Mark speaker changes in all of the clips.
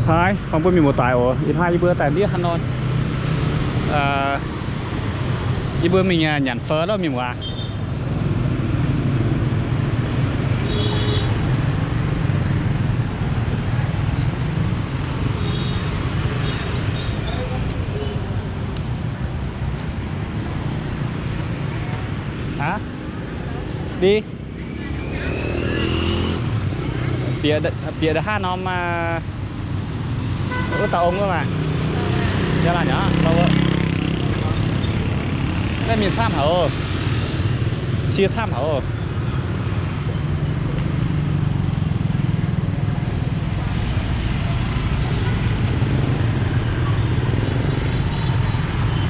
Speaker 1: thái không có mình một tài ổ ít hai bữa tại đi Hà Nội bữa mình nhàn phớ đó mình qua hả đi bịa đã hai năm mà tao ông cơ mà cho là nhá tao đây miền Sam hả chia Sam hả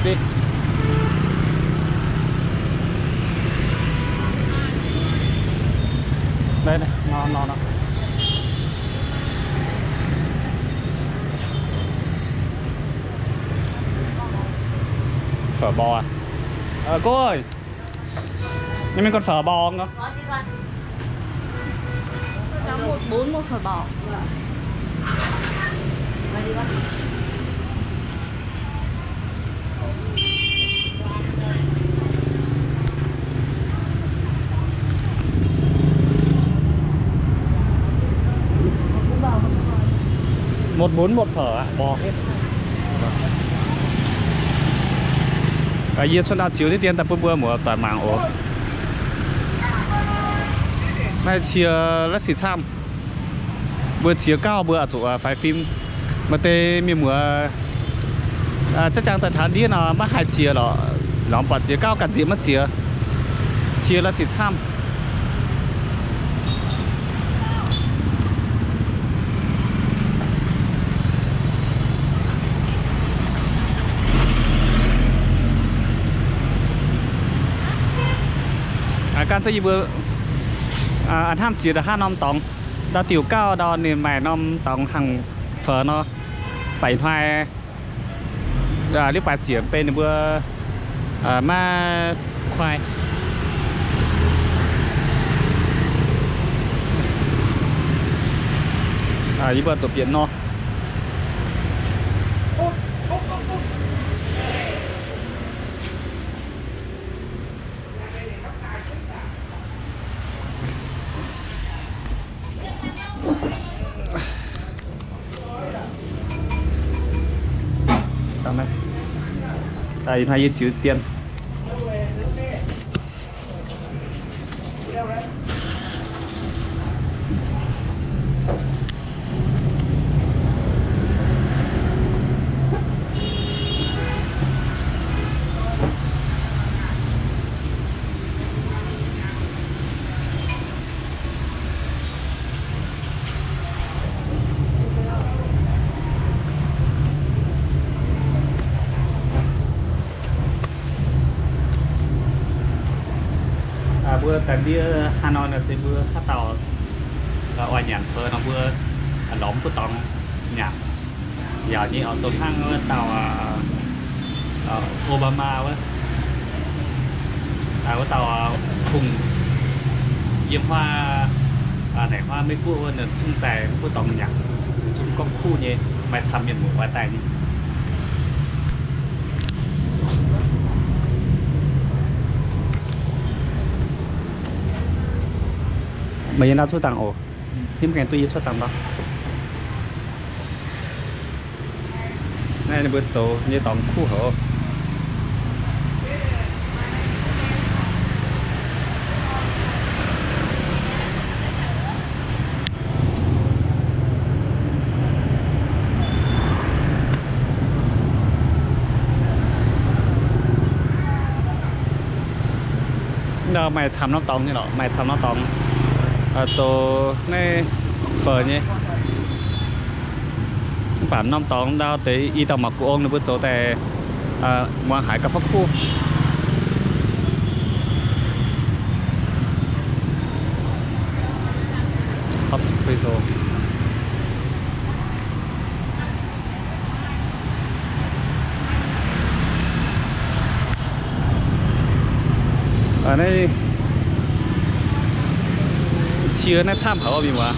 Speaker 1: đi đây này nó phở bò à cô ơi nhưng mình còn phở bò không đó
Speaker 2: có chứ con cho 14 một phở bò và đi con
Speaker 1: một bốn một phở ạ bò hết cái gì xuân đào chiếu thì tiền tập bữa một toàn mạng ổ này chia rất xịt sam bữa chia cao bữa chủ phải phim mà tê miền mùa chắc chắn tại tháng đi nó bắt hai chia đó nó bỏ chia cao cả gì mất chia là xịt samการใช้ยืมอันห้ามจีดห้าน้อมตองดาวติ๋วเก้าดาวเนี่ยใหม่น้อมตองหังเฟอร์เนาะไปพายเรียกปลาเสียเป็นเบอร์มาควายยี่เบอร์จบเปลี่ยนเนาะnày đây hai chữ tiền bữa tại đi Hà Nội là sẽ bữa hát tàu oai nhàn phơi nó bữa lõm của tàu nhàn giờ như ở tuần hang tàu Obama với tàu thùng diêm hoa nảy hoa mấy cua là chung tài của tàu nhàn chung con khu nhé mày chăm miền một vài tài nhé mấy nào xuất tặng ổ thêm cái tôi xuất tặng đó này là bữa số như tổng khu hở đâu mày chăm nó tòng như đó mày chăm nó tòng chỗ này phở nhé bản năm tòng đào tới y tàu mặc của ông nó bữa chỗ tại ngoài hải cà phê khu hospital ở đây chia nó tham khảo vì mà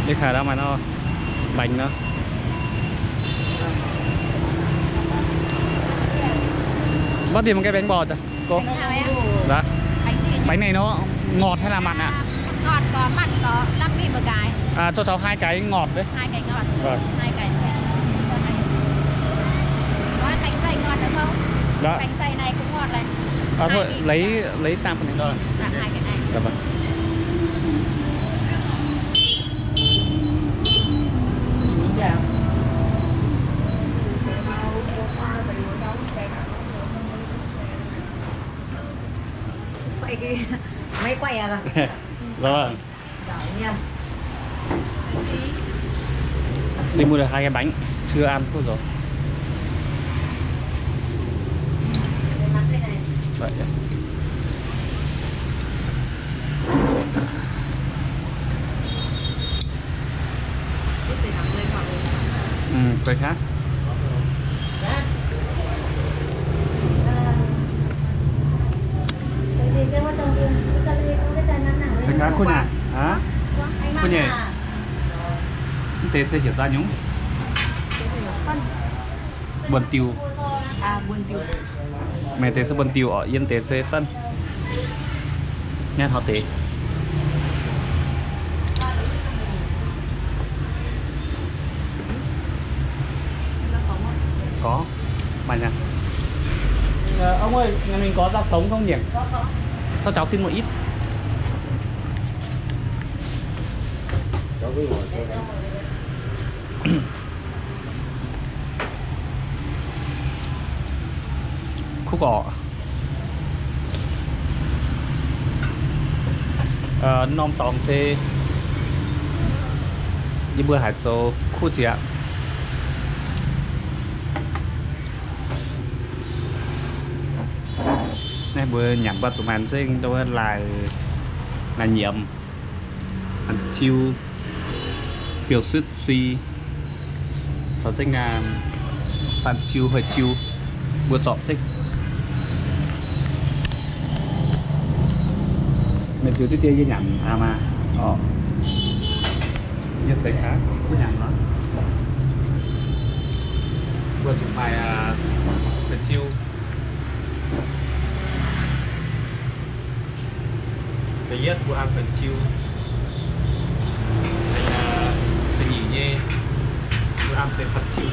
Speaker 1: cái khả đó mà nó bánh nó bao tiền một cái bánh bò chưa cô?
Speaker 2: Bánh nào em?
Speaker 1: Dạ.
Speaker 2: Bánh gì?
Speaker 1: Bánh này nó ngọt hay là mặn ạ?
Speaker 2: Ngọt có mặn có 5.000 một cái.
Speaker 1: À cho cháu 2 cái ngọt đấy.
Speaker 2: 2 cái ngọt.
Speaker 1: Vâng.
Speaker 2: 2 cái. Có bánh dày ngọt được không?
Speaker 1: Đó.
Speaker 2: Bánh dày này cũng ngọt này.
Speaker 1: À thôi
Speaker 2: 2.000.
Speaker 1: lấy tạm phần này rồi.
Speaker 2: Dạ 2 cái này.
Speaker 1: Dạ vâng.
Speaker 3: Quay cái máy quay à
Speaker 1: Dạ vâng.
Speaker 3: giỏi nha.
Speaker 1: Đi mua được 2 cái bánh chưa ăn thôi rồi.
Speaker 3: Cái mặt đây này.
Speaker 1: Vậy ạ.
Speaker 3: Cái gì nằm lên hoặc
Speaker 1: Xoay khác. Xoay khác cô nhà. Hả? Cô nhỉ? Tế sẽ hiểu ra nhúng. Buồn tiêu.
Speaker 3: À buồn tiêu.
Speaker 1: Mẹ tế sẽ buồn tiêu ở yên tế sẽ phân. Nghe họ tế. Có. Mà nha. Ông ơi, nhà mình có rau sống không nhỉ?
Speaker 3: Có.
Speaker 1: Cho cháu xin một ít. Khúc cỏ. Nom tòng xe đi bữa hải châu khu chị ạ. Này bữa nhắm bắt chúng mình sẽ đâu là nhiệm ăn chiêu biểu xuất suy cho chính là phản chiêu hơi chiêu bữa chọn xích mình chiếu tiếp với nhắm à mà như sẽ khác với nhắm đó bữa chúng bài phản chiêu thứ nhất bữa ăn phản chiêu phải nghỉ nhé bữa ăn phải phật chiêu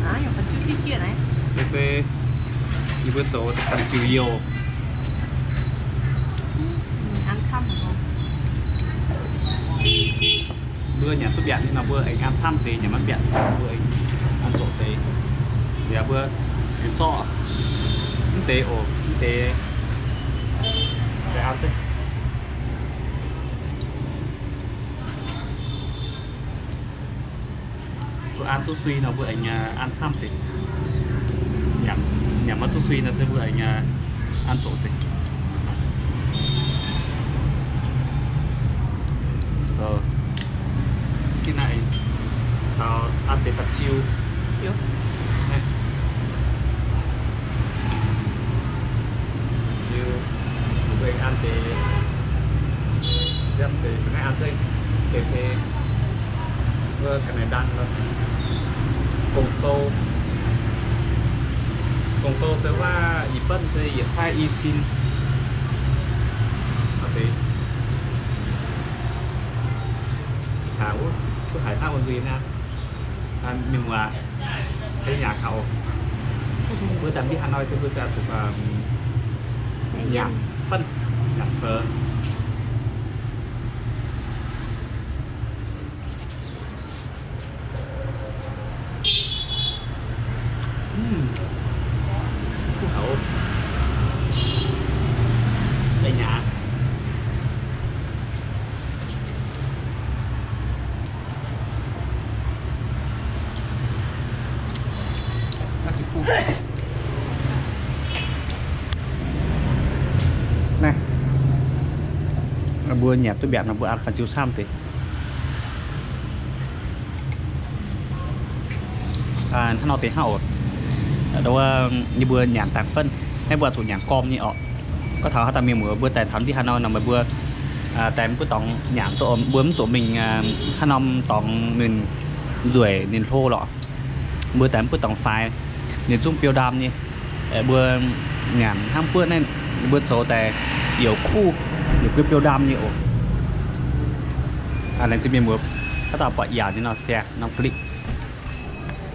Speaker 3: Đó, nhiều phần chút chia này.
Speaker 1: thế sẽ như bữa chỗ thì phật chiêu nhiều
Speaker 3: Mình ăn xong rồi không?
Speaker 1: bữa nhà tốt biệt nhưng mà bữa anh ăn xong thì nhà mất biệt bữa anh ăn chỗ thì bữa cái trọ kinh tế kinh tế để ăn chứ bữa ăn tôi suy nó bữa anh ăn xong thì nhắm mất tôi suy nó sẽ bữa anh ăn chỗ thì rồi cái này sao ăn để tập chiêu yếu này chiêu bữa anh ăn để cái này ăn đây sẽ cái này đăn rồi cùng sâu sẽ qua nhịp phân sẽ hiện khai y xin ok thảo có hải thao còn gì nè nhưng mà cái nhà cậu bữa tầm đi Hà Nội sẽ bữa ra thuộc nhạc phân nhạc phở hậu đây nhà nó chỉ khu này là bữa nhạc tôi biết là bữa ăn phần chiếu xăm thì nó thì hậu đâu như bữa nhàn tạc phân hay bữa chủ nhàn com như ọ có thảo hát miếng bữa tại thắm đi Hà Nội là mà bữa tại bữa tòng nhảm tôi bướm của mình khăn năm tòng mình ruồi nên thô lọ bữa tại bữa tòng phai nên chung piêu đam nhỉ bữa nhảm ham bữa nên bữa số tại nhiều khu nhiều cái piêu đam nhiều anh sẽมีมือถ้าต่อปะยาวนี่เนาะเสียน้องคลิก